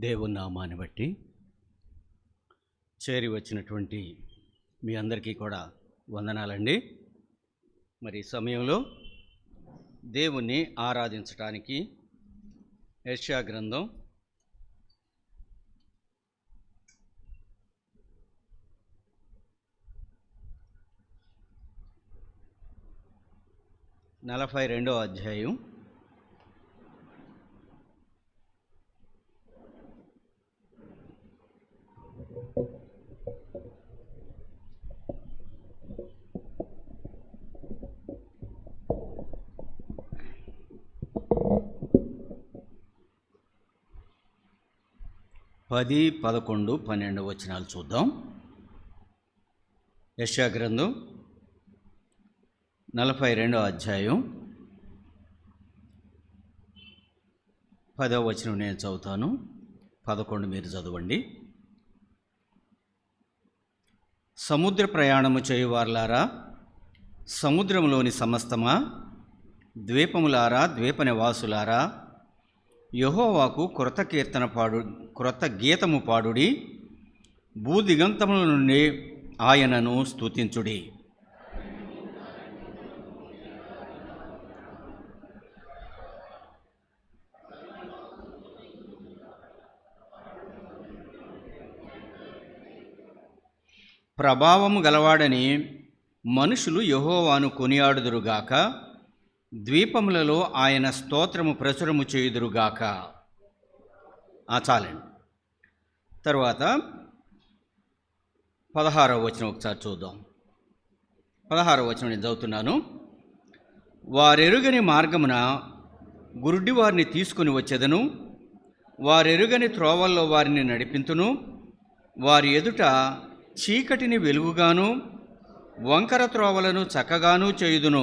దేవుని నామాన్ని బట్టి చేరి వచ్చినటువంటి మీ అందరికీ కూడా వందనాలండి. మరి ఈ సమయంలో దేవుణ్ణి ఆరాధించటానికి యెషయా గ్రంథం 42వ అధ్యాయం 10, 11, 12 వచనాలు చూద్దాం. యెషయా గ్రంథం 42వ అధ్యాయం 10వ వచనం నేను చదువుతాను, 11 మీరు చదవండి. సముద్ర ప్రయాణము చేయువార్లారా, సముద్రంలోని సమస్తమా, ద్వీపములారా, ద్వీప నివాసులారా, యెహోవాకు క్రొత్త గీతము పాడుడి, భూదిగంతముల నుండి ఆయనను స్తుతించుడి. ప్రభావము గలవాడని మనుషులు యెహోవాను కొనియాడుదురుగాక, ద్వీపములలో ఆయన స్తోత్రము ప్రచురము చేయుదురుగాక. చాలండి. తర్వాత 16వ వచనం ఒకసారి చూద్దాం. 16వ వచనం నేను చదువుతున్నాను. వారెరుగని మార్గమున గురుడి వారిని తీసుకుని వచ్చెదను, వారెరుగని త్రోవల్లో వారిని నడిపింతును, వారి ఎదుట చీకటిని వెలుగుగాను, వంకర త్రోవలను చక్కగాను చేయుదును.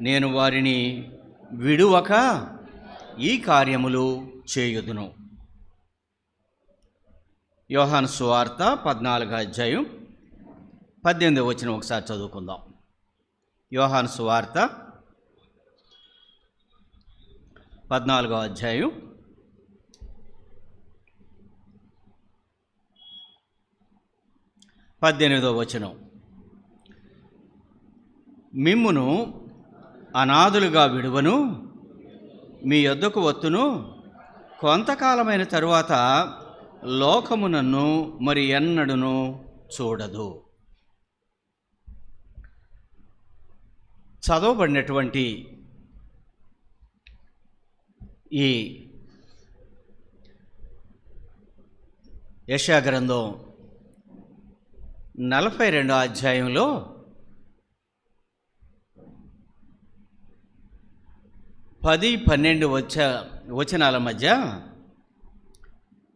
నేను వారిని విడువక ఈ కార్యములు చేయుదును. యోహాను సువార్త 14వ అధ్యాయం 18వ వచనం ఒకసారి చదువుకుందాం. యోహాను సువార్త 14వ అధ్యాయం 18వ వచనం. మిమ్మును అనాథులుగా విడువను, మీ యొద్దకు వత్తును, కొంతకాలమైన తరువాత లోకము నన్ను మరి ఎన్నడును చూడదు. చదవబడినటువంటి ఈ యెషయా గ్రంథం 42వ అధ్యాయంలో పది 12 వచనాల మధ్య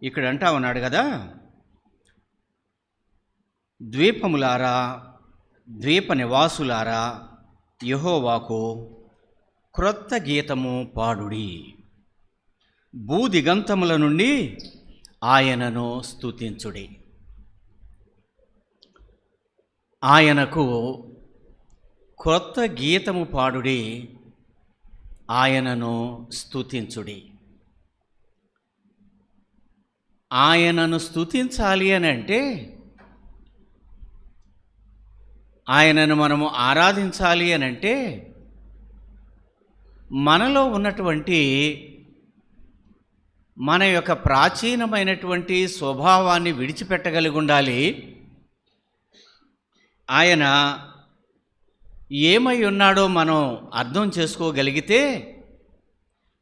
ఇక్కడ అంటా ఉన్నాడు కదా, ద్వీపములారా, ద్వీప నివాసులారా, యెహోవాకు క్రొత్త గీతము పాడుడి, భూదిగంతముల నుండి ఆయనను స్తుతించుడి. ఆయనకు క్రొత్త గీతము పాడుడి, ఆయనను స్తుతించుడి. ఆయనను స్తుతించాలి అని అంటే, ఆయనను మనము ఆరాధించాలి అని అంటే, మనలో ఉన్నటువంటి మన యొక్క ప్రాచీనమైనటువంటి స్వభావాన్ని విడిచిపెట్టగలిగి ఉండాలి. ఆయన ఏమై ఉన్నాడో మనం అర్థం చేసుకోగలిగితే,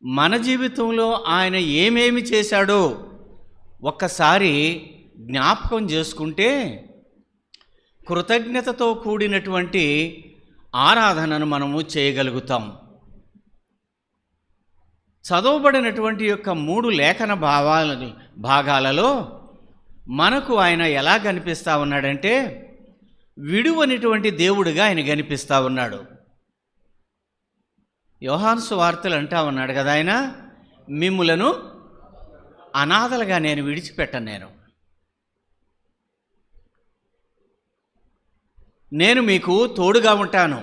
మన జీవితంలో ఆయన ఏమేమి చేశాడో ఒక్కసారి జ్ఞాపకం చేసుకుంటే కృతజ్ఞతతో కూడినటువంటి ఆరాధనను మనము చేయగలుగుతాం. చదవబడినటువంటి యొక్క 3 లేఖన భాగాలలో మనకు ఆయన ఎలా కనిపిస్తూ ఉన్నాడంటే, విడువనిటువంటి దేవుడిగా ఆయన కనిపిస్తూ ఉన్నాడు. యోహాను సువార్తలు అంటా ఉన్నాడు కదా, ఆయన మిమ్ములను అనాథలుగా నేను విడిచిపెట్టను, నేను మీకు తోడుగా ఉంటాను.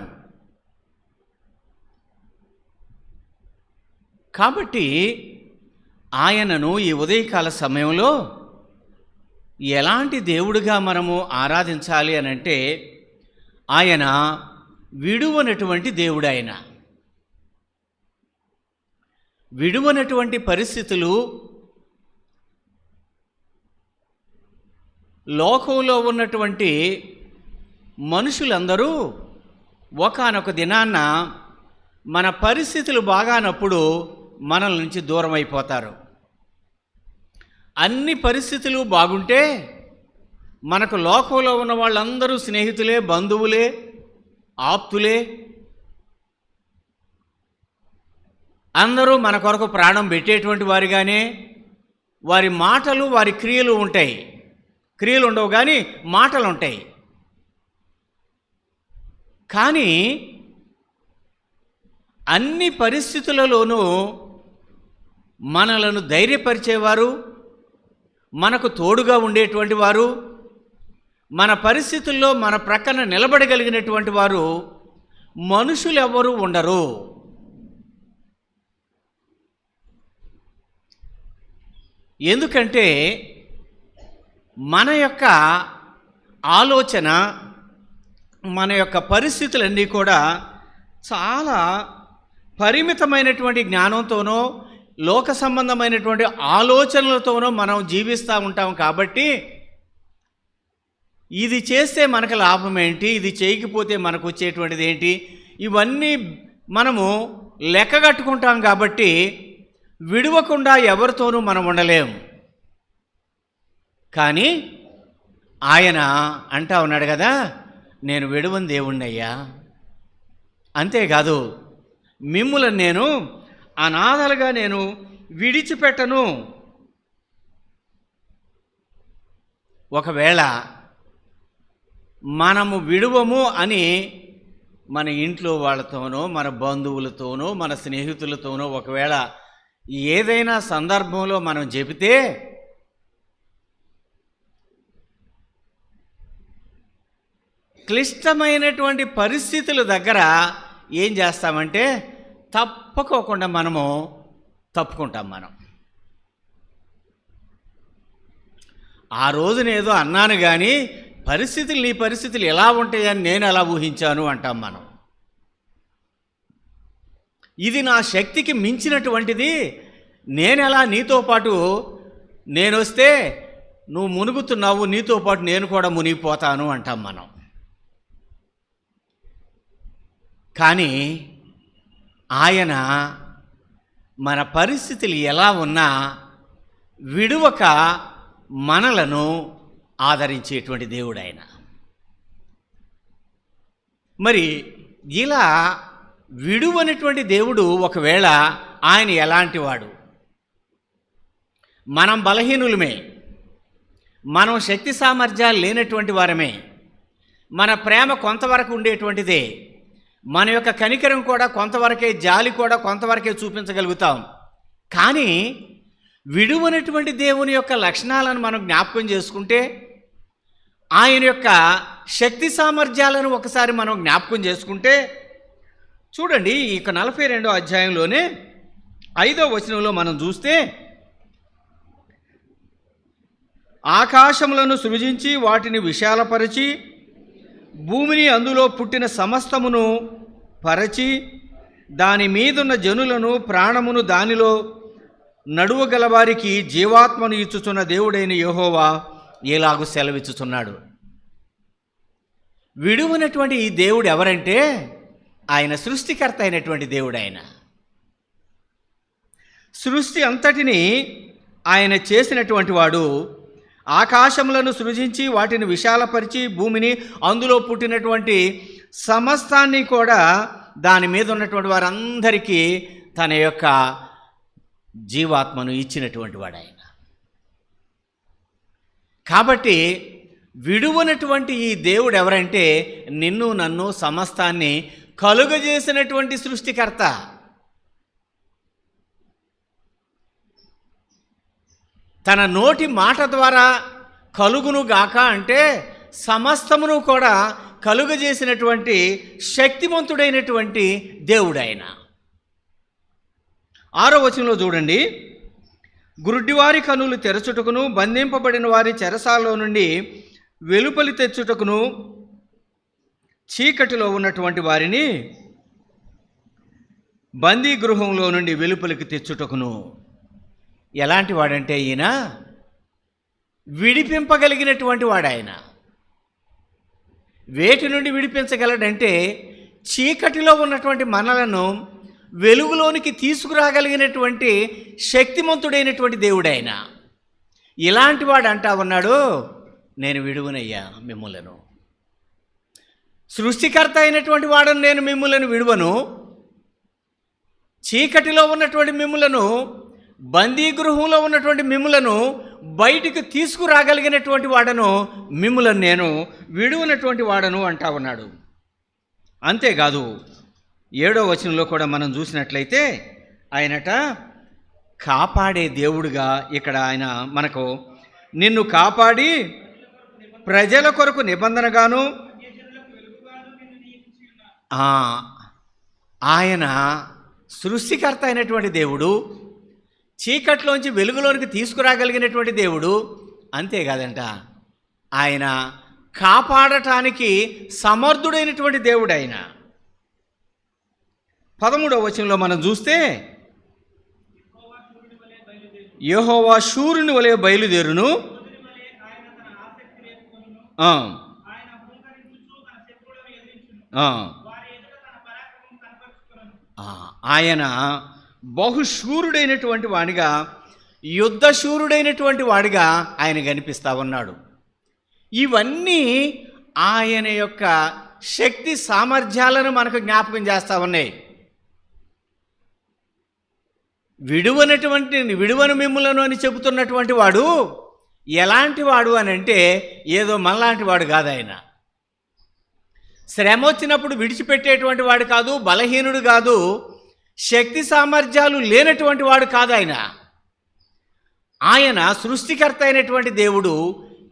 కాబట్టి ఆయనను ఈ ఉదయకాల సమయంలో ఎలాంటి దేవుడిగా మనము ఆరాధించాలి అని అంటే, ఆయన విడువనటువంటి దేవుడు. ఆయన విడువనటువంటి పరిస్థితులు లోకంలో ఉన్నటువంటి మనుషులందరూ ఒకానొక దినాన్న మన పరిస్థితులు బాగానప్పుడు మనల నుంచి దూరం అయిపోతారు. అన్ని పరిస్థితులు బాగుంటే మనకు లోకంలో ఉన్న వాళ్ళందరూ స్నేహితులే, బంధువులే, ఆప్తులే, అందరూ మన కొరకు ప్రాణం పెట్టేటువంటి వారిగానే వారి మాటలు, వారి క్రియలు ఉంటాయి. క్రియలు ఉండవు కానీ మాటలు ఉంటాయి. కానీ అన్ని పరిస్థితులలోనూ మనలను ధైర్యపరిచేవారు, మనకు తోడుగా ఉండేటువంటి వారు, మన పరిస్థితుల్లో మన ప్రక్కన నిలబడగలిగినటువంటి వారు మనుషులు ఎవరు ఉండరు. ఎందుకంటే మన యొక్క ఆలోచన, మన యొక్క పరిస్థితులన్నీ కూడా చాలా పరిమితమైనటువంటి జ్ఞానంతోనో లోక సంబంధమైనటువంటి ఆలోచనలతోనో మనం జీవిస్తూ ఉంటాం. కాబట్టి ఇది చేస్తే మనకు లాభం ఏంటి, ఇది చేయకపోతే మనకు వచ్చేటువంటిది ఏంటి, ఇవన్నీ మనము లెక్కగట్టుకుంటాం. కాబట్టి విడవకుండా ఎవరితోనూ మనం ఉండలేము. కానీ ఆయన అంటా ఉన్నాడు కదా, నేను విడువని దేవుణ్ణయ్యా, అంతేకాదు మిమ్ములను నేను అనాథలుగా నేను విడిచిపెట్టను. ఒకవేళ మనము విడువము అని మన ఇంట్లో వాళ్ళతోనో, మన బంధువులతోనో, మన స్నేహితులతోనో ఒకవేళ ఏదైనా సందర్భంలో మనం చెబితే క్లిష్టమైనటువంటి పరిస్థితుల దగ్గర ఏం చేస్తామంటే తప్పకోకుండా మనము తప్పుకుంటాం. మనం ఆ రోజునేదో అన్నాను కానీ నీ పరిస్థితులు ఎలా ఉంటాయని నేను ఎలా ఊహించాను అంటాం మనం. ఇది నా శక్తికి మించినటువంటిది, నేనెలా నీతో పాటు నేనొస్తే నువ్వు మునుగుతున్నావు, నీతో పాటు నేను కూడా మునిగిపోతాను అంటాం మనం. కానీ ఆయన మన పరిస్థితులు ఎలా ఉన్నా విడువక మనలను ఆదరించేటువంటి దేవుడు ఆయన. మరి ఇలా విడువనటువంటి దేవుడు ఒకవేళ ఆయన ఎలాంటి వాడు? మనం బలహీనులమే, మనం శక్తి సామర్థ్యాలు లేనటువంటి వారమే, మన ప్రేమ కొంతవరకు ఉండేటువంటిదే, మన యొక్క కనికరం కూడా కొంతవరకే, జాలి కూడా కొంతవరకే చూపించగలుగుతాం. కానీ విడువనటువంటి దేవుని యొక్క లక్షణాలను మనం జ్ఞాపకం చేసుకుంటే, ఆయన యొక్క శక్తి సామర్థ్యాలను ఒకసారి మనం జ్ఞాపకం చేసుకుంటే, చూడండి ఇక 42వ అధ్యాయంలోనే 5వ వచనంలో మనం చూస్తే, ఆకాశములను సృజించి వాటిని విశాలపరిచి భూమిని అందులో పుట్టిన సమస్తమును పరచి దాని మీదున్న జనులను ప్రాణమును దానిలో నడువగలవారికి జీవాత్మను ఇచ్చుచున్న దేవుడైన యెహోవా ఎలాగూ సెలవిచ్చుచున్నాడు. విడువనటువంటి ఈ దేవుడు ఎవరంటే ఆయన సృష్టికర్త అయినటువంటి దేవుడు. ఆయన సృష్టి అంతటిని ఆయన చేసినటువంటి వాడు. ఆకాశములను సృజించి వాటిని విశాలపరిచి భూమిని అందులో పుట్టినటువంటి సమస్తాన్ని కూడా దాని మీద ఉన్నటువంటి వారందరికీ తన యొక్క జీవాత్మను ఇచ్చినటువంటి వాడు ఆయన. కాబట్టి విడువనటువంటి ఈ దేవుడు ఎవరంటే నిన్ను నన్ను సమస్తాన్ని కలుగజేసినటువంటి సృష్టికర్త. తన నోటి మాట ద్వారా కలుగును గాక అంటే సమస్తమును కూడా కలుగజేసినటువంటి శక్తిమంతుడైనటువంటి దేవుడు ఆయన. 6వ వచనంలో చూడండి, గుడ్డివారి కనులు తెరచుటకును, బంధింపబడిన వారి చెరసాలలో నుండి వెలుపలి తెచ్చుటకును, చీకటిలో ఉన్నటువంటి వారిని బందీ గృహంలో నుండి వెలుపలికి తెచ్చుటకును. ఎలాంటి వాడంటే ఈయన విడిపింపగలిగినటువంటి వాడు. ఆయన వేటి నుండి విడిపించగలడంటే చీకటిలో ఉన్నటువంటి మనలను వెలుగులోనికి తీసుకురాగలిగినటువంటి శక్తిమంతుడైనటువంటి దేవుడు ఆయన. ఇలాంటి వాడు అంటా ఉన్నాడు, నేను విడువనయ్యా మిమ్ములను. సృష్టికర్త అయినటువంటి వాడను నేను మిమ్ములను విడువను, చీకటిలో ఉన్నటువంటి మిమ్ములను, బందీగృహంలో ఉన్నటువంటి మిమ్ములను బయటికి తీసుకురాగలిగినటువంటి వాడను మిమ్ములను నేను విడువనటువంటి వాడను అంటా ఉన్నాడు. అంతేకాదు 7వ వచనంలో కూడా మనం చూసినట్లయితే ఆయనట కాపాడే దేవుడుగా ఇక్కడ ఆయన మనకు నిన్ను కాపాడి ప్రజల కొరకు నిబంధనగాను, ఆయన సృష్టికర్త అయినటువంటి దేవుడు, చీకట్లోంచి వెలుగులోనికి తీసుకురాగలిగినటువంటి దేవుడు. అంతేకాదంట, ఆయన కాపాడటానికి సమర్థుడైనటువంటి దేవుడు ఆయన. 13వ వచనంలో మనం చూస్తే యెహోవా శూరుని వలె బయలుదేరును, ఆయన బహుశూరుడైనటువంటి వాడిగా, యుద్ధశూరుడైనటువంటి వాడిగా ఆయన కనిపిస్తా ఉన్నాడు. ఇవన్నీ ఆయన యొక్క శక్తి సామర్థ్యాలను మనకు జ్ఞాపకం చేస్తూ ఉన్నాయి. విడువను మిమ్ములను అని చెబుతున్నటువంటి వాడు ఎలాంటి వాడు అని అంటే ఏదో మనలాంటి వాడు కాదు. ఆయన శ్రమ వచ్చినప్పుడు విడిచిపెట్టేటువంటి వాడు కాదు, బలహీనుడు కాదు, శక్తి సామర్థ్యాలు లేనటువంటి వాడు కాదు. ఆయన సృష్టికర్త అయినటువంటి దేవుడు,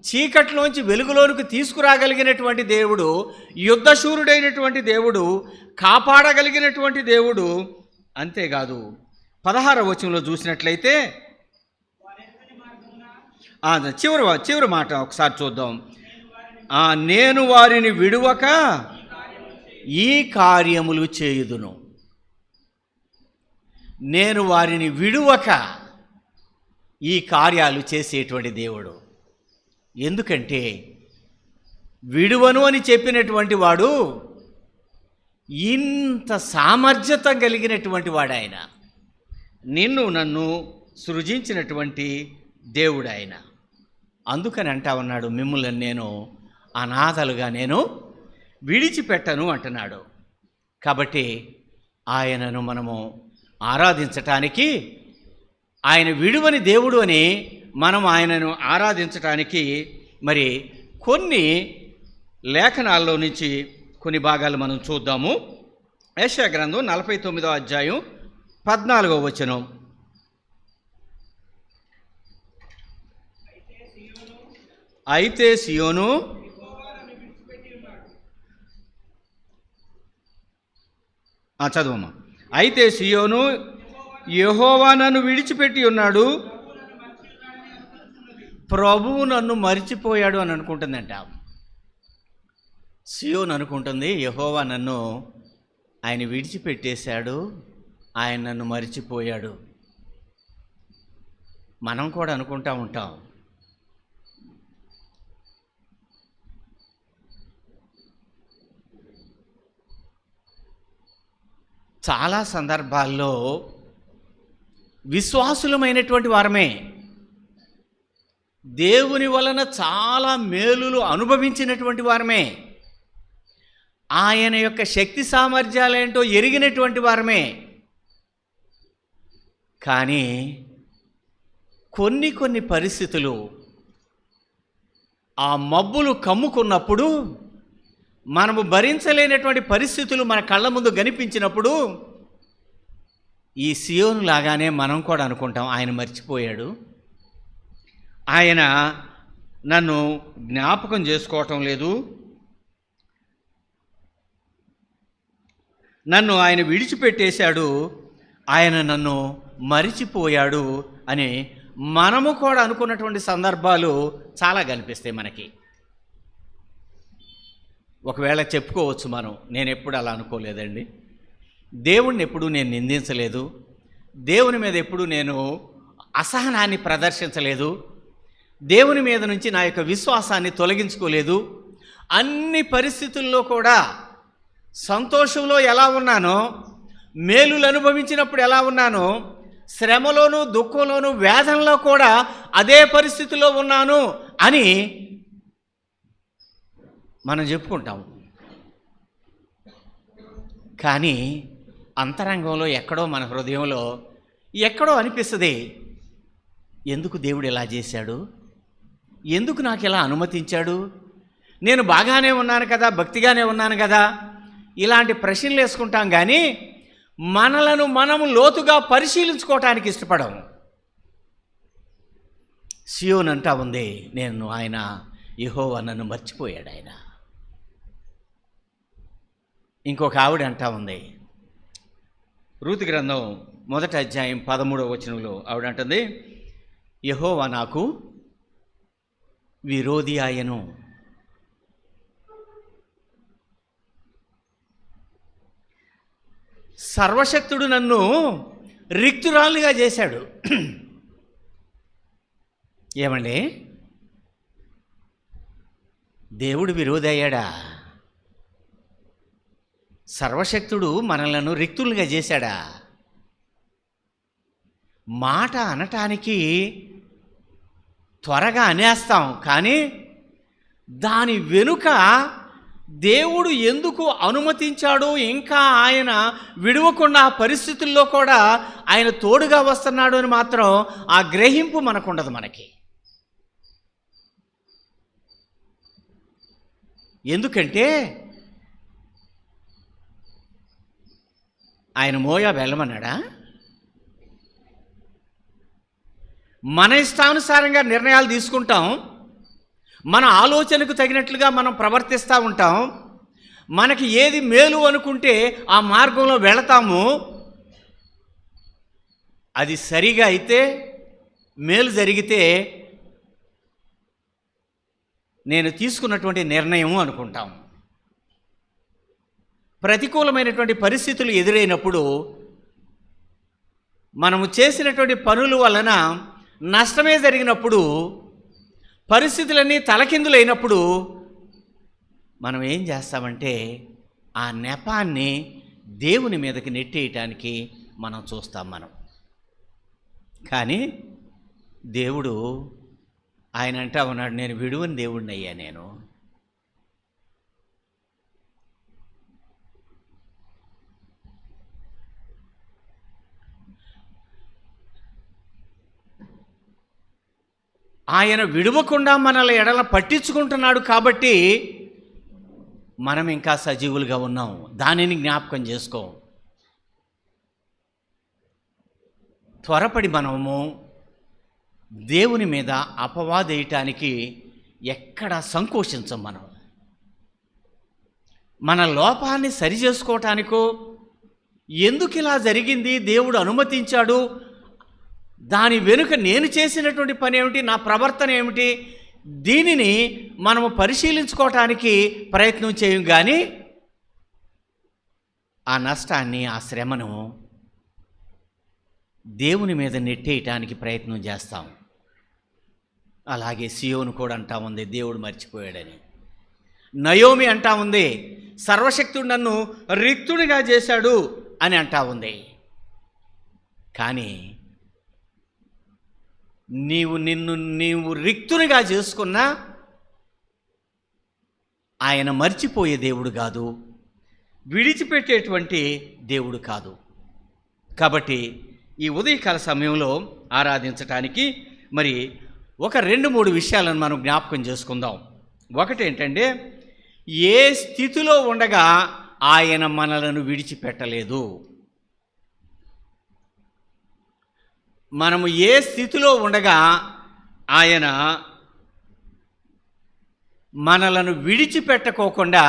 చీకట్లోంచి వెలుగులోనికి తీసుకురాగలిగినటువంటి దేవుడు, యుద్ధశూరుడైనటువంటి దేవుడు, కాపాడగలిగినటువంటి దేవుడు. అంతేకాదు 16వ వచనంలో చూసినట్లయితే చివరి మాట ఒకసారి చూద్దాం. నేను వారిని విడువక ఈ కార్యములు చేయుదును. నేను వారిని విడువక ఈ కార్యాలు చేసేటువంటి దేవుడు. ఎందుకంటే విడువను అని చెప్పినటువంటి వాడు ఇంత సామర్థ్యత కలిగినటువంటి వాడు. ఆయన నిన్ను నన్ను సృజించినటువంటి దేవుడు ఆయన. అందుకని అంటా ఉన్నాడు, మిమ్మల్ని నేను అనాథలుగా నేను విడిచిపెట్టను అంటున్నాడు. కాబట్టి ఆయనను మనము ఆరాధించటానికి, ఆయన విడువని దేవుడు అని మనం ఆయనను ఆరాధించటానికి మరి కొన్ని లేఖనాల్లో నుంచి కొన్ని భాగాలు మనం చూద్దాము. యెషయా గ్రంథం 49వ అధ్యాయం 14వ వచనం. అయితే సియోను చదువమ్మా. అయితే సియోను యెహోవా నన్ను విడిచిపెట్టి ఉన్నాడు, ప్రభువు నన్ను మరిచిపోయాడు అని అనుకుంటుందంట. సియోను అనుకుంటుంది, యెహోవా నన్ను ఆయన విడిచిపెట్టేశాడు, ఆయన నన్ను మరిచిపోయాడు. మనం కూడా అనుకుంటా ఉంటాం. చాలా సందర్భాల్లో విశ్వాసులమైనటువంటి వారమే, దేవుని వలన చాలా మేలులు అనుభవించినటువంటి వారమే, ఆయన యొక్క శక్తి సామర్థ్యాలేంటో ఎరిగినటువంటి వారమే. కానీ కొన్ని పరిస్థితులు, ఆ మబ్బులు కమ్ముకున్నప్పుడు, మనము భరించలేనటువంటి పరిస్థితులు మన కళ్ళ ముందు కనిపించినప్పుడు, ఈ సియోను లాగానే మనం కూడా అనుకుంటాం, ఆయన మర్చిపోయాడు, ఆయన నన్ను జ్ఞాపకం చేసుకోవటం లేదు, నన్ను ఆయన విడిచిపెట్టేశాడు, ఆయన నన్ను మరిచిపోయాడు అని మనము కూడా అనుకున్నటువంటి సందర్భాలు చాలా కనిపిస్తాయి మనకి. ఒకవేళ చెప్పుకోవచ్చు మనం, నేను ఎప్పుడు అలా అనుకోలేదండి, దేవుణ్ణి ఎప్పుడూ నేను నిందించలేదు, దేవుని మీద ఎప్పుడూ నేను అసహనాన్ని ప్రదర్శించలేదు, దేవుని మీద నుంచి నా యొక్క విశ్వాసాన్ని తొలగించుకోలేదు, అన్ని పరిస్థితుల్లో కూడా సంతోషంలో ఎలా ఉన్నానో, మేలులు అనుభవించినప్పుడు ఎలా ఉన్నానో, శ్రమలోను దుఃఖంలోను వేదనలో కూడా అదే పరిస్థితిలో ఉన్నాను అని మనం చెప్పుకుంటాం. కానీ అంతరంగంలో ఎక్కడో మన హృదయంలో ఎక్కడో అనిపిస్తుంది, ఎందుకు దేవుడు ఇలా చేశాడు, ఎందుకు నాకు ఇలా అనుమతించాడు, నేను బాగానే ఉన్నాను కదా, భక్తిగానే ఉన్నాను కదా, ఇలాంటి ప్రశ్నలు వేసుకుంటాం. కానీ మనలను మనము లోతుగా పరిశీలించుకోవటానికి ఇష్టపడము. సియోన్ అంటా ఉంది, ఆయన యెహోవా నన్ను మర్చిపోయాడు ఆయన. ఇంకొక ఆవిడ అంటా ఉంది, రూతు గ్రంథం 1వ అధ్యాయం 13వ వచనంలో ఆవిడ అంటుంది, యెహోవా నాకు విరోధి ఆయను. సర్వశక్తుడు నన్ను రిక్తురాలుగా చేశాడు. ఏమండి, దేవుడు విరోధి అయ్యాడా? సర్వశక్తుడు మనలను రిక్తులుగా చేశాడా? మాట అనటానికి త్వరగా అనేస్తాం, కానీ దాని వెనుక దేవుడు ఎందుకు అనుమతించాడు, ఇంకా ఆయన విడవకుండా ఆ పరిస్థితుల్లో కూడా ఆయన తోడుగా వస్తున్నాడు అని మాత్రం ఆ గ్రహింపు మనకుండదు. మనకి ఎందుకంటే ఆయన మోయాబు వెళ్ళమన్నాడా? మన ఇష్టానుసారంగా నిర్ణయాలు తీసుకుంటాం, మన ఆలోచనకు తగినట్లుగా మనం ప్రవర్తిస్తూ ఉంటాం, మనకి ఏది మేలు అనుకుంటే ఆ మార్గంలో వెళతాము. అది సరిగా అయితే, మేలు జరిగితే నేను తీసుకున్నటువంటి నిర్ణయం అనుకుంటాం. ప్రతికూలమైనటువంటి పరిస్థితులు ఎదురైనప్పుడు, మనము చేసినటువంటి పనుల వలన నష్టమే జరిగినప్పుడు, పరిస్థితులన్నీ తలకిందులైనప్పుడు మనం ఏం చేస్తామంటే ఆ నెపాన్ని దేవుని మీదకి నెట్టేయటానికి మనం చూస్తాం. కానీ దేవుడు ఆయన అంటా ఉన్నాడు, నేను విడువని దేవుడిని అయ్యా. నేను ఆయన విడవకుండా మనల్ని ఎడల పట్టించుకుంటున్నాడు కాబట్టి మనం ఇంకా సజీవులుగా ఉన్నాం. దానిని జ్ఞాపకం చేసుకో. త్వరపడి మనము దేవుని మీద అపవాదేయటానికి ఎక్కడ సంకోచించం. మన లోపాన్ని సరిచేసుకోవటానికో, ఎందుకు ఇలా జరిగింది, దేవుడు అనుమతించాడు, దాని వెనుక నేను చేసినటువంటి పని ఏమిటి, నా ప్రవర్తన ఏమిటి, దీనిని మనము పరిశీలించుకోవటానికి ప్రయత్నం చేయం. కానీ ఆ నష్టాన్ని, ఆ శ్రమను దేవుని మీద నెట్టేయటానికి ప్రయత్నం చేస్తాం. అలాగే సియోను కూడా అంటా ఉంది, దేవుడు మర్చిపోయాడని. నయోమి అంటా ఉంది, సర్వశక్తుడు నన్ను రిక్తునిగా చేశాడు అని అంటా ఉంది. కానీ నీవు రిక్తునిగా చేసుకున్నా ఆయన మర్చిపోయే దేవుడు కాదు, విడిచిపెట్టేటువంటి దేవుడు కాదు. కాబట్టి ఈ ఉదయకాల సమయంలో ఆరాధించటానికి మరి ఒక 2-3 విషయాలను మనం జ్ఞాపకం చేసుకుందాం. ఒకటి ఏంటంటే, ఏ స్థితిలో ఉండగా ఆయన మనలను విడిచిపెట్టలేదు. మనము ఏ స్థితిలో ఉండగా ఆయన మనలను విడిచిపెట్టుకోకుండా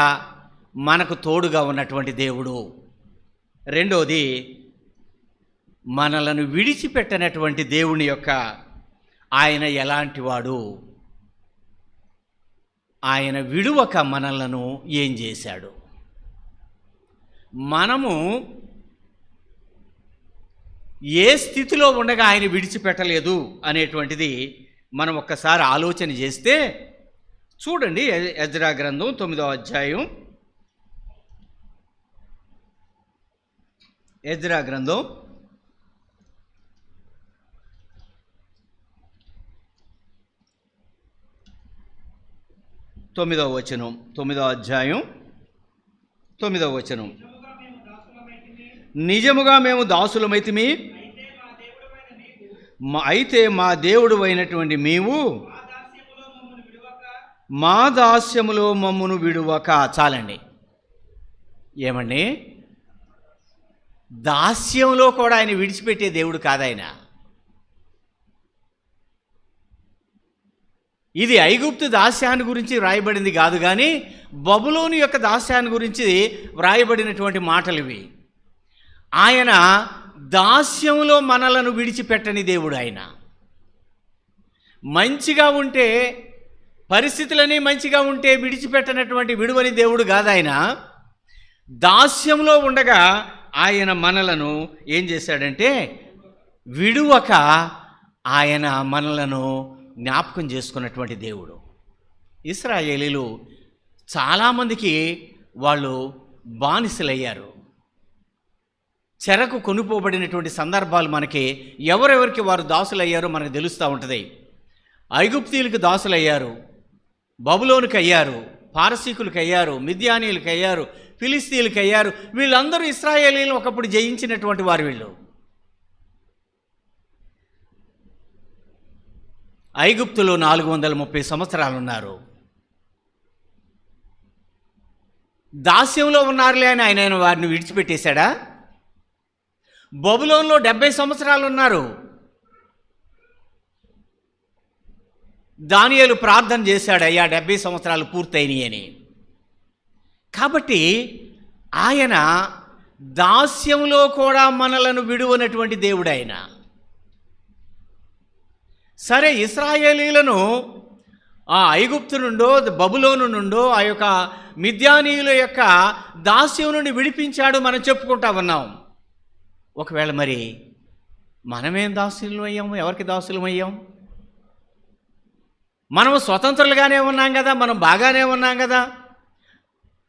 మనకు తోడుగా ఉన్నటువంటి దేవుడు. రెండోది, మనలను విడిచిపెట్టనటువంటి దేవుని యొక్క ఆయన ఎలాంటివాడు, ఆయన విడువక మనలను ఏం చేశాడు, మనము ఏ స్థితిలో ఉండగా ఆయన విడిచిపెట్టలేదు అనేటువంటిది మనం ఒక్కసారి ఆలోచన చేస్తే చూడండి. ఎజ్రా గ్రంథం 9వ అధ్యాయం, ఎజ్రా గ్రంథం 9వ వచనం, 9వ అధ్యాయం 9వ వచనం. నిజముగా మేము దాసులమైతిమి, అయితే మా దేవుడు అయినటువంటి నీవు మా దాస్యములో మమ్మును విడువక. చాలండి. ఏమండి, దాస్యంలో కూడా ఆయన విడిచిపెట్టే దేవుడు కాదాయన. ఇది ఐగుప్తు దాస్యాన్ని గురించి వ్రాయబడింది కాదు, కానీ బబులోను యొక్క దాస్యాన్ని గురించి వ్రాయబడినటువంటి మాటలు ఇవి. ఆయన దాస్యంలో మనలను విడిచిపెట్టని దేవుడు. ఆయన మంచిగా ఉంటే, పరిస్థితులన్నీ మంచిగా ఉంటే విడిచిపెట్టనటువంటి విడువని దేవుడు కాదు ఆయన. దాస్యంలో ఉండగా ఆయన మనలను ఏం చేశాడంటే విడువక ఆయన మనలను జ్ఞాపకం చేసుకున్నటువంటి దేవుడు. ఇశ్రాయేలీలు చాలామందికి వాళ్ళు బానిసలయ్యారు. చెరకు కొనుపోబడినటువంటి సందర్భాలు మనకి ఎవరెవరికి వారు దాసులయ్యారో మనకు తెలుస్తూ ఉంటుంది. ఐగుప్తీయులకు దాసులయ్యారు, బబులోనుకి అయ్యారు, పారసీకులకు అయ్యారు, మిద్యానీయులకు అయ్యారు, ఫిలిస్తీయులకు అయ్యారు. వీళ్ళందరూ ఇశ్రాయేలీలను ఒకప్పుడు జయించినటువంటి వారు. వీళ్ళు ఐగుప్తులో 430 సంవత్సరాలు ఉన్నారు. దాస్యంలో ఉన్నారులే అని ఆయన వారిని విడిచిపెట్టేశాడా? బబులోన్లో 70 సంవత్సరాలు ఉన్నారు. దానియేలు ప్రార్థన చేశాడు, అయ్యా 70 సంవత్సరాలు పూర్తయినాయి అని. కాబట్టి ఆయన దాస్యంలో కూడా మనలను విడువనటువంటి దేవుడు ఆయన. సరే, ఇశ్రాయేలీలను ఆ ఐగుప్తు నుండో బబులోను నుండో ఆ యొక్క మిద్యానీయుల యొక్క దాస్యం నుండి విడిపించాడు మనం చెప్పుకుంటా ఉన్నాం. ఒకవేళ మరి మనమేం దాసులం అయ్యాము? ఎవరికి దాసులం అయ్యాం? మనం స్వతంత్రులుగానే ఉన్నాం కదా, మనం బాగానే ఉన్నాం కదా,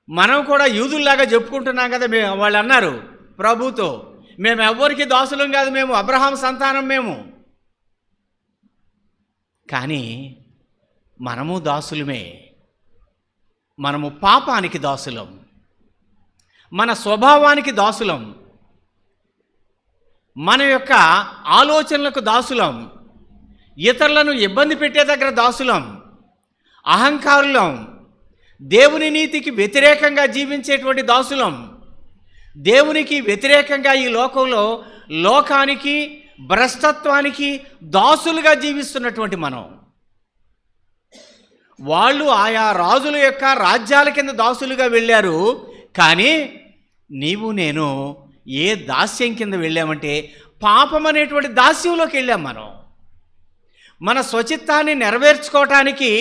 మనం కూడా యూదుల్లాగా చెప్పుకుంటున్నాం కదా. వాళ్ళు అన్నారు ప్రభుతో, మేము ఎవ్వరికి దాసులం కాదు, మేము అబ్రహాం సంతానం మేము. కానీ మనము దాసులమే. మనము పాపానికి దాసులం, మన స్వభావానికి దాసులం, మన యొక్క ఆలోచనలకు దాసులం, ఇతరులను ఇబ్బంది పెట్టే దగ్గర దాసులం, అహంకారులం, దేవుని నీతికి వ్యతిరేకంగా జీవించేటువంటి దాసులం, దేవునికి వ్యతిరేకంగా ఈ లోకంలో లోకానికి భ్రష్టత్వానికి దాసులుగా జీవిస్తున్నటువంటి మనం. వాళ్ళు ఆయా రాజుల యొక్క రాజ్యాల కింద దాసులుగా వెళ్ళారు. కానీ నీవు నేను ఏ దాస్యం కింద వెళ్ళామంటే పాపం అనేటువంటి దాస్యంలోకి వెళ్ళాం. మన స్వచిత్తాన్ని నెరవేర్చుకోవటానికి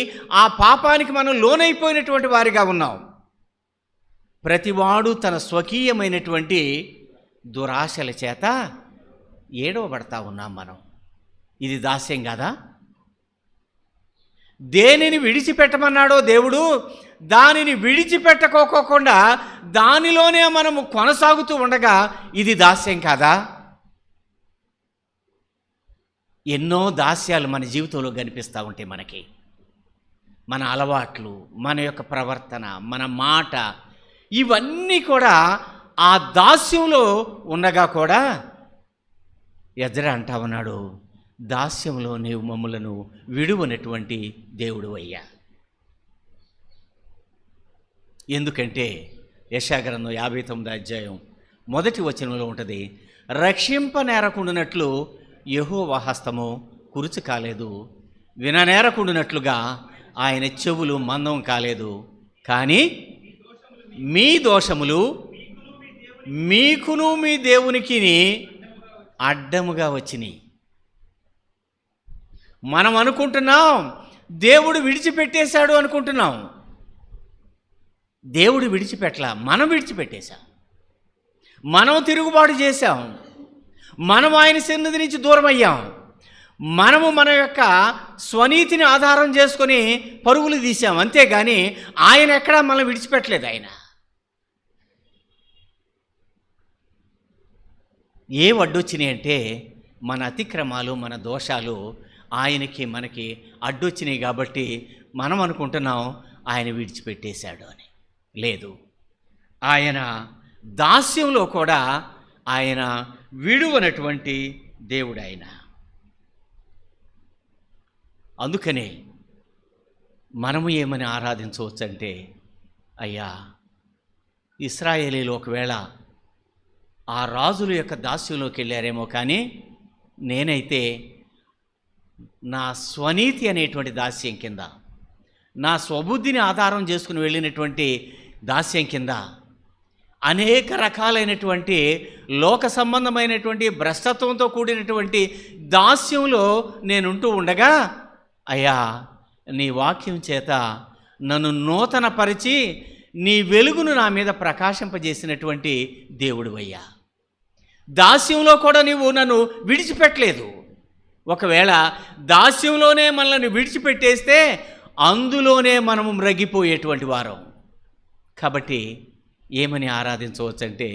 ఆ పాపానికి మనం లోనైపోయినటువంటి వారిగా ఉన్నాం. ప్రతివాడు తన స్వకీయమైనటువంటి దురాశల చేత ఏడవబడతా ఉన్నాం మనం. ఇది దాస్యం కాదా? దేనిని విడిచిపెట్టమన్నాడో దేవుడు, దానిని విడిచిపెట్టుకోకుండా దానిలోనే మనము కొనసాగుతూ ఉండగా ఇది దాస్యం కాదా? ఎన్నో దాస్యాలు మన జీవితంలో కనిపిస్తూ ఉంటాయి మనకి. మన అలవాట్లు, మన యొక్క ప్రవర్తన, మన మాట, ఇవన్నీ కూడా ఆ దాస్యంలో ఉండగా కూడా ఎజ్రా అంటా ఉన్నాడు, దాస్యంలో నీవు మమ్ములను విడువనటువంటి దేవుడు అయ్యా. ఎందుకంటే యెషయా గ్రంథం 59వ అధ్యాయం 1వ వచనంలో ఉంటుంది, రక్షింపనేరకుండునట్లు యెహోవా హస్తము కురుచు కాలేదు, విననేరకుండునట్లుగా ఆయన చెవులు మందం కాలేదు, కానీ మీ దోషములు మీకును మీ దేవునికి అడ్డముగా వచ్చినాయి. మనం అనుకుంటున్నాం దేవుడు విడిచిపెట్టేశాడు అనుకుంటున్నాం. దేవుడు విడిచిపెట్టలా, మనం విడిచిపెట్టేశాం. మనం తిరుగుబాటు చేశాం. మనం ఆయన సన్నిధి నుంచి దూరం అయ్యాం. మనము మన యొక్క స్వనీతిని ఆధారం చేసుకొని పరుగులు తీసాం, అంతేగాని ఆయన ఎక్కడా మనం విడిచిపెట్టలేదు. ఆయన ఏ అడ్డొచ్చినాయి అంటే మన అతిక్రమాలు, మన దోషాలు ఆయనకి మనకి అడ్డొచ్చినాయి కాబట్టి మనం అనుకుంటున్నాం ఆయన విడిచిపెట్టేశాడు అని. లేదు, ఆయన దాస్యంలో కూడా ఆయన విడువనటువంటి దేవుడు ఆయన. అందుకనే మనము ఏమని ఆరాధించవచ్చు అంటే, అయ్యా ఇశ్రాయేలీలు ఒకవేళ ఆ రాజుల యొక్క దాస్యంలోకి వెళ్ళారేమో, కానీ నేనైతే నా స్వనీతి అనేటువంటి దాస్యం కింద, నా స్వబుద్ధిని ఆధారం చేసుకుని వెళ్ళినటువంటి దాస్యం కింద, అనేక రకాలైనటువంటి లోక సంబంధమైనటువంటి భ్రష్టత్వంతో కూడినటువంటి దాస్యంలో నేనుంటూ ఉండగా, అయ్యా నీ వాక్యం చేత నన్ను నూతనపరిచి నీ వెలుగును నా మీద ప్రకాశింపజేసినటువంటి దేవుడివయ్యా. దాస్యంలో కూడా నీవు నన్ను విడిచిపెట్టలేదు. ఒకవేళ దాస్యంలోనే మనల్ని విడిచిపెట్టేస్తే అందులోనే మనము మ్రగిపోయేటువంటి వారం. కాబట్టి ఏమని ఆరాధించవచ్చంటే,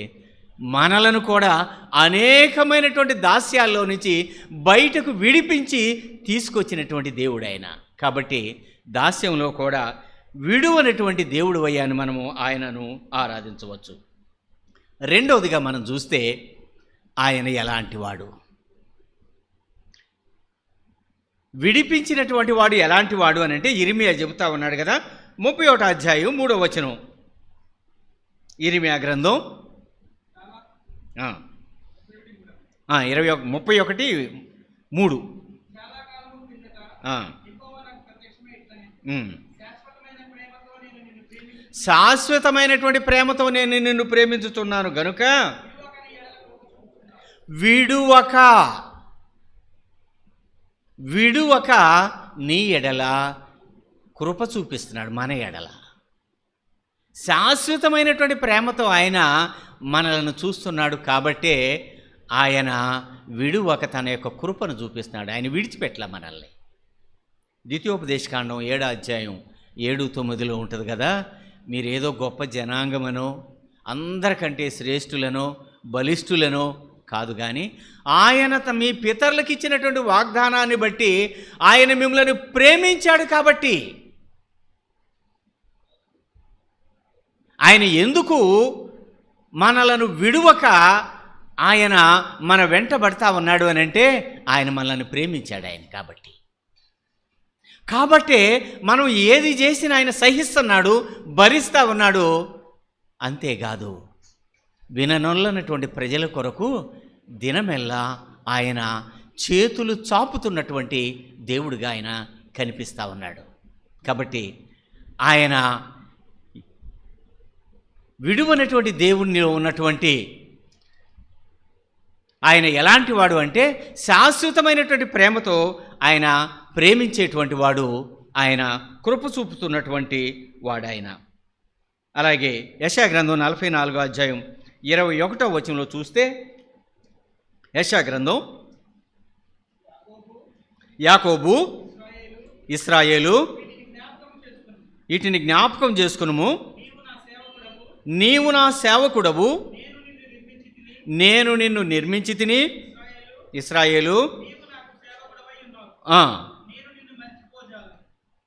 మనలను కూడా అనేకమైనటువంటి దాస్యాల్లో నుంచి బయటకు విడిపించి తీసుకొచ్చినటువంటి దేవుడు ఆయన. కాబట్టి దాస్యంలో కూడా విడువనటువంటి దేవుడు అయ్యాను మనము ఆయనను ఆరాధించవచ్చు. రెండవదిగా మనం చూస్తే ఆయన ఎలాంటి వాడు, విడిపించినటువంటి వాడు ఎలాంటి వాడు అని అంటే ఇర్మియా చెబుతా ఉన్నాడు కదా, 31వ అధ్యాయం 3వ వచనం. ఇర్మియా గ్రంథం 31:3. శాశ్వతమైనటువంటి ప్రేమతో నేను నిన్ను ప్రేమించుతున్నాను గనుక విడువక నీ ఎడల కృప చూపిస్తున్నాడు. మన ఎడల శాశ్వతమైనటువంటి ప్రేమతో ఆయన మనలను చూస్తున్నాడు. కాబట్టే ఆయన విడువక తన యొక్క కృపను చూపిస్తున్నాడు. ఆయన విడిచిపెట్టలే మనల్ని. ద్వితీయోపదేశకాండం 7వ అధ్యాయం 7-9 ఉంటుంది కదా, మీరేదో గొప్ప జనాంగమనో అందరికంటే శ్రేష్ఠులనో బలిష్ఠులనో కాదు, కానీ ఆయన మీ పితరులకు ఇచ్చినటువంటి వాగ్దానాన్ని బట్టి ఆయన మిమ్మల్ని ప్రేమించాడు. కాబట్టి ఆయన ఎందుకు మనలను విడువక ఆయన మన వెంటబడతా ఉన్నాడు అని అంటే, ఆయన మనల్ని ప్రేమించాడు ఆయన. కాబట్టే మనం ఏది చేసినా ఆయన సహిస్తున్నాడు, భరిస్తూ ఉన్నాడు. అంతేకాదు, విననొల్లనటువంటి ప్రజల కొరకు దినమెల్లా ఆయన చేతులు చాపుతున్నటువంటి దేవుడిగా ఆయన కనిపిస్తూ ఉన్నాడు. కాబట్టి ఆయన విడువనటువంటి దేవునిలో ఉన్నటువంటి ఆయన ఎలాంటి వాడు అంటే, శాశ్వతమైనటువంటి ప్రేమతో ఆయన ప్రేమించేటువంటి వాడు, ఆయన కృప చూపుతున్నటువంటి వాడు ఆయన. అలాగే యెషయా గ్రంథం 44వ అధ్యాయం 21వ వచనంలో చూస్తే, యెషయా గ్రంథం, యాకోబు ఇశ్రాయేలు వీటిని జ్ఞాపకం చేసుకునుము, నీవు నా సేవకుడవు, నేను నిన్ను నిర్మించి తిని, ఇశ్రాయేలు.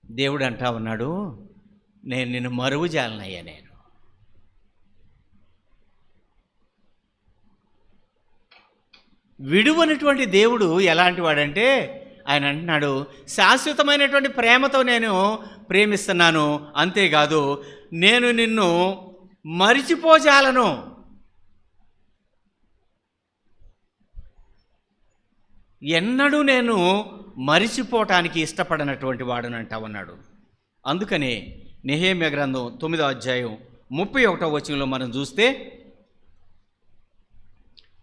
దేవుడు అంటా ఉన్నాడు, నేను నిన్ను మరువుజాలనయ్యా. నేను విడువనటువంటి దేవుడు ఎలాంటి వాడంటే, ఆయన అంటున్నాడు శాశ్వతమైనటువంటి ప్రేమతో నేను ప్రేమిస్తున్నాను, అంతేకాదు నేను నిన్ను మరిచిపోజాలను. ఎన్నడూ నేను మరిచిపోవటానికి ఇష్టపడనటువంటి వాడుని అంటా ఉన్నాడు. అందుకనే నెహెమ్యా గ్రంథం 9వ అధ్యాయం 31వ వచనంలో మనం చూస్తే,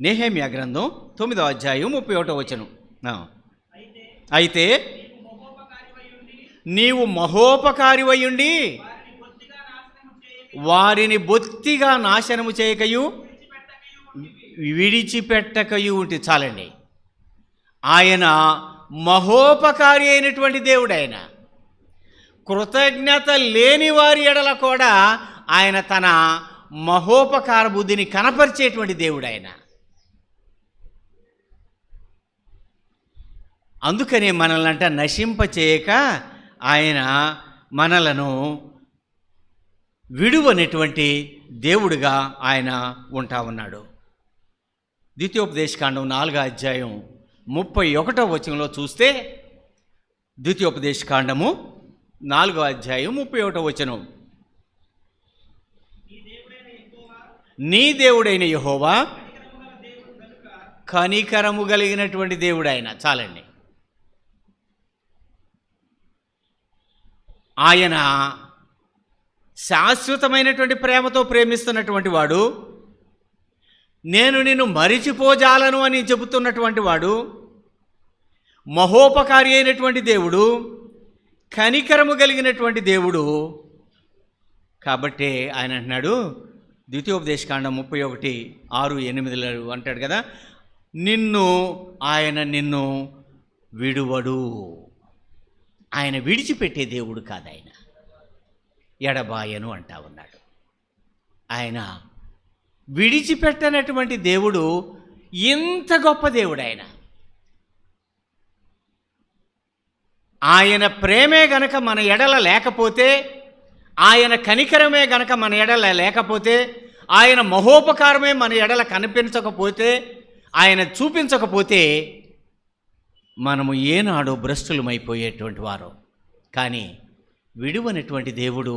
నెహెమ్యా గ్రంథం 9వ అధ్యాయం 31వ వచనం, అయితే నీవు మహోపకారివయ్యుండి వారిని బొత్తిగా నాశనము చేయకయు విడిచిపెట్టకయు ఉంటే చాలండి. ఆయన మహోపకారి అయినటువంటి దేవుడు. ఆయన కృతజ్ఞత లేని వారి ఎడల కూడా ఆయన తన మహోపకార బుద్ధిని కనపరిచేటువంటి దేవుడు ఆయన. అందుకనే మనల్ని నశింపచేయక ఆయన మనలను విడువనేటువంటి దేవుడుగా ఆయన ఉంటా ఉన్నాడు. ద్వితీయోపదేశకాండం 4వ అధ్యాయం 31వ వచనంలో చూస్తే, ద్వితీయోపదేశకాండము 4వ అధ్యాయం 31వ వచనం, నీ దేవుడైన యెహోవా కనికరము కలిగినటువంటి దేవుడు ఆయన. చాలండి. ఆయన శాశ్వతమైనటువంటి ప్రేమతో ప్రేమిస్తున్నటువంటి వాడు. నేను నిన్ను మరిచిపోజాలను అని చెబుతున్నటువంటి వాడు. మహోపకారి అయినటువంటి దేవుడు, కనికరము కలిగినటువంటి దేవుడు. కాబట్టి ఆయన అంటున్నాడు, ద్వితీయోపదేశకాండం 31:6-8 అంటాడు కదా, ఆయన నిన్ను విడువడు. ఆయన విడిచిపెట్టే దేవుడు కాదు. ఆయన ఎడబాయను అంటా ఉన్నాడు. ఆయన విడిచిపెట్టనటువంటి దేవుడు. ఇంత గొప్ప దేవుడు ఆయన. ఆయన ప్రేమే గనక మన ఎడల లేకపోతే, ఆయన కనికరమే గనక మన ఎడల లేకపోతే, ఆయన మహోపకారమే మన ఎడల కనిపించకపోతే, ఆయన చూపించకపోతే మనము ఏనాడో భ్రష్టులమైపోయేటువంటి వారు. కానీ విడువనటువంటి దేవుడు,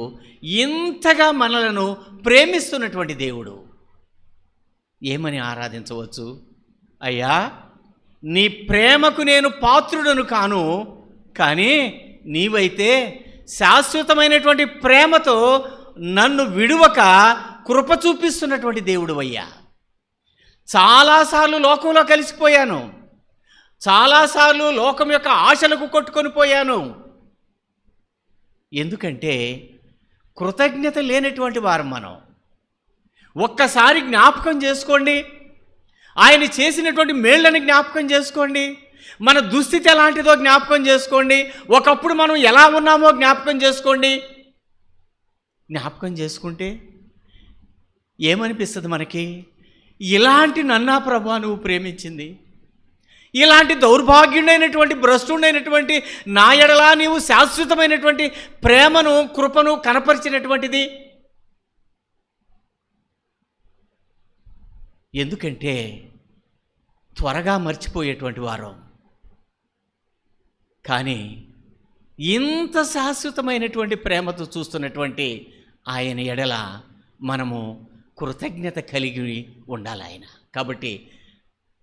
ఇంతగా మనలను ప్రేమిస్తున్నటువంటి దేవుడు. ఏమని ఆరాధించవచ్చు? అయ్యా, నీ ప్రేమకు నేను పాత్రుడను కాను, కానీ నీవైతే శాశ్వతమైనటువంటి ప్రేమతో నన్ను విడువక కృప చూపిస్తున్నటువంటి దేవుడు అయ్యా. చాలాసార్లు లోకంలో కలిసిపోయాను, చాలాసార్లు లోకం యొక్క ఆశలకు కొట్టుకొని పోయాను. ఎందుకంటే కృతజ్ఞత లేనటువంటి వారు మనం. ఒక్కసారి జ్ఞాపకం చేసుకోండి, ఆయన చేసినటువంటి మేళ్ళని జ్ఞాపకం చేసుకోండి, మన దుస్థితి ఎలాంటిదో జ్ఞాపకం చేసుకోండి, ఒకప్పుడు మనం ఎలా ఉన్నామో జ్ఞాపకం చేసుకోండి. జ్ఞాపకం చేసుకుంటే ఏమనిపిస్తుంది మనకి? ఇలాంటి నన్నా ప్రభా నువ్వు ప్రేమించింది, ఇలాంటి దౌర్భాగ్యుడైనటువంటి భ్రష్టుడైనటువంటి నా ఎడలా నీవు శాశ్వతమైనటువంటి ప్రేమను కృపను కనపరిచినటువంటిది. ఎందుకంటే త్వరగా మర్చిపోయేటువంటి వారం. కానీ ఇంత శాశ్వతమైనటువంటి ప్రేమతో చూస్తున్నటువంటి ఆయన ఎడల మనము కృతజ్ఞత కలిగి ఉండాలి ఆయన. కాబట్టి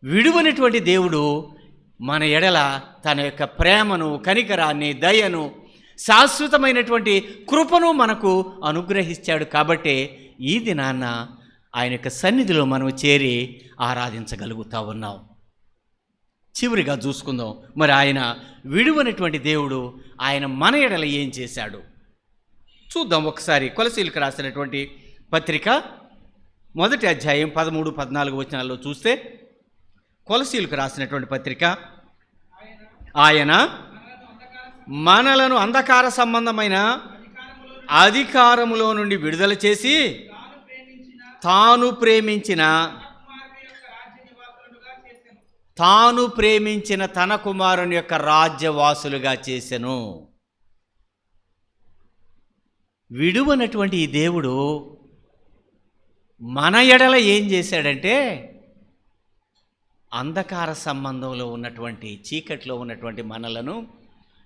విడువనటువంటి దేవుడు మన ఎడల తన యొక్క ప్రేమను, కనికరాన్ని, దయను, శాశ్వతమైనటువంటి కృపను మనకు అనుగ్రహించాడు. కాబట్టి ఈ దినాన్న ఆయన యొక్క సన్నిధిలో మనం చేరి ఆరాధించగలుగుతా ఉన్నాం. చివరిగా చూసుకుందాం, మరి ఆయన విడువనటువంటి దేవుడు ఆయన మన ఎడల ఏం చేశాడు చూద్దాం ఒకసారి. కొలసీలకు రాసినటువంటి పత్రిక 1వ అధ్యాయం 13-14 వచనాల్లో చూస్తే, కొలసీలకు రాసినటువంటి పత్రిక, ఆయన మనలను అంధకార సంబంధమైన అధికారములో నుండి విడుదల చేసి తాను ప్రేమించిన తన కుమారుని యొక్క రాజ్యవాసులుగా చేసెను. విడువనటువంటి ఈ దేవుడు మన ఎడల ఏం చేశాడంటే, అంధకార సంబంధంలో ఉన్నటువంటి, చీకట్లో ఉన్నటువంటి మనలను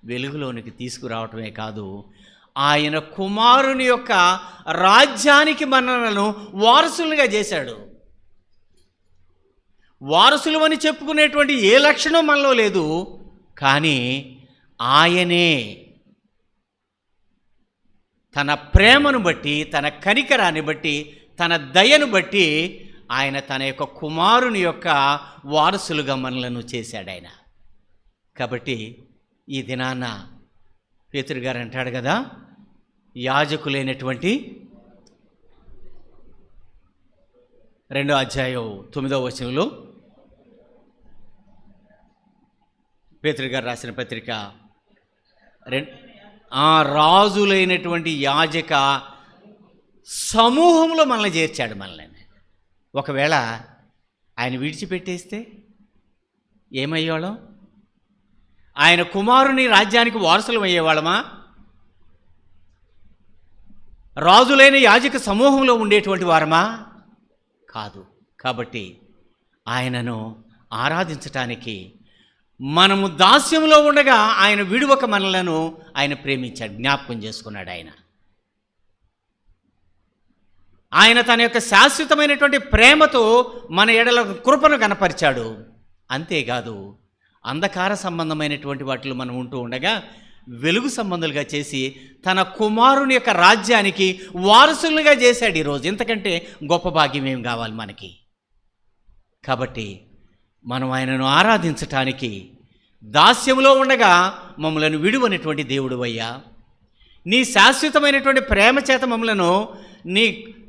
వెలుగులోనికి తీసుకురావటమే కాదు, ఆయన కుమారుని యొక్క రాజ్యానికి మనలను వారసులుగా చేశాడు. వారసులు అని చెప్పుకునేటువంటి ఏ లక్షణం మనలో లేదు, కానీ ఆయనే తన ప్రేమను బట్టి, తన కనికరాన్ని బట్టి, తన దయను బట్టి ఆయన తన యొక్క కుమారుని యొక్క వారసులుగా మనలను చేశాడు ఆయన. కాబట్టి ఈ దినాన పేతురు గారు అంటాడు కదా, యాజకులైనటువంటి 2వ అధ్యాయం 9వ వచనంలో పేతురు గారు రాసిన పత్రిక, రాజులైనటువంటి యాజక సమూహంలో మనల్ని చేర్చాడు. మనల్ని ఒకవేళ ఆయన విడిచిపెట్టేస్తే ఏమయ్యేవాళ్ళం? ఆయన కుమారుని రాజ్యానికి వారసులం అయ్యేవాళ్ళమా? రాజులైన యాజక సమూహంలో ఉండేటువంటి వారమా? కాదు. కాబట్టి ఆయనను ఆరాధించటానికి మనము దాస్యంలో ఉండగా ఆయన విడువక మనలను ఆయన ప్రేమించాడు, జ్ఞాపకం చేసుకున్నాడు. ఆయన తన యొక్క శాశ్వతమైనటువంటి ప్రేమతో మన ఎడల కృపను కనపరిచాడు. అంతేకాదు, అంధకార సంబంధమైనటువంటి వాటిలో మనం ఉంటూ ఉండగా వెలుగు సంబంధులుగా చేసి తన కుమారుని యొక్క రాజ్యానికి వారసులుగా చేశాడు. ఈరోజు ఇంతకంటే గొప్ప భాగ్యం ఏం కావాలి మనకి? కాబట్టి మనం ఆయనను ఆరాధించటానికి దాస్యంలో ఉండగా మమ్మలను విడువనటువంటి దేవుడు అయ్యా, నీ శాశ్వతమైనటువంటి ప్రేమ చేత మమ్మలను నీ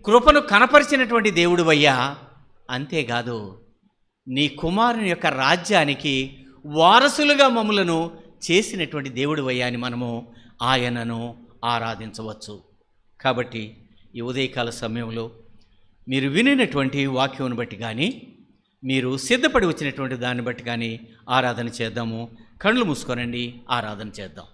కృపను కనపరిచినటువంటి దేవుడు అయ్యా, అంతేకాదు నీ కుమారుని యొక్క రాజ్యానికి వారసులుగా మమ్మలను చేసినటువంటి దేవుడు అయ్యా అని మనము ఆయనను ఆరాధించవచ్చు. కాబట్టి ఈ ఉదయకాల సమయంలో మీరు వినినటువంటి వాక్యం బట్టి కానీ, మీరు సిద్ధపడి వచ్చినటువంటి దాన్ని బట్టి కానీ ఆరాధన చేద్దాము. కళ్ళు మూసుకోనండి, ఆరాధన చేద్దాం.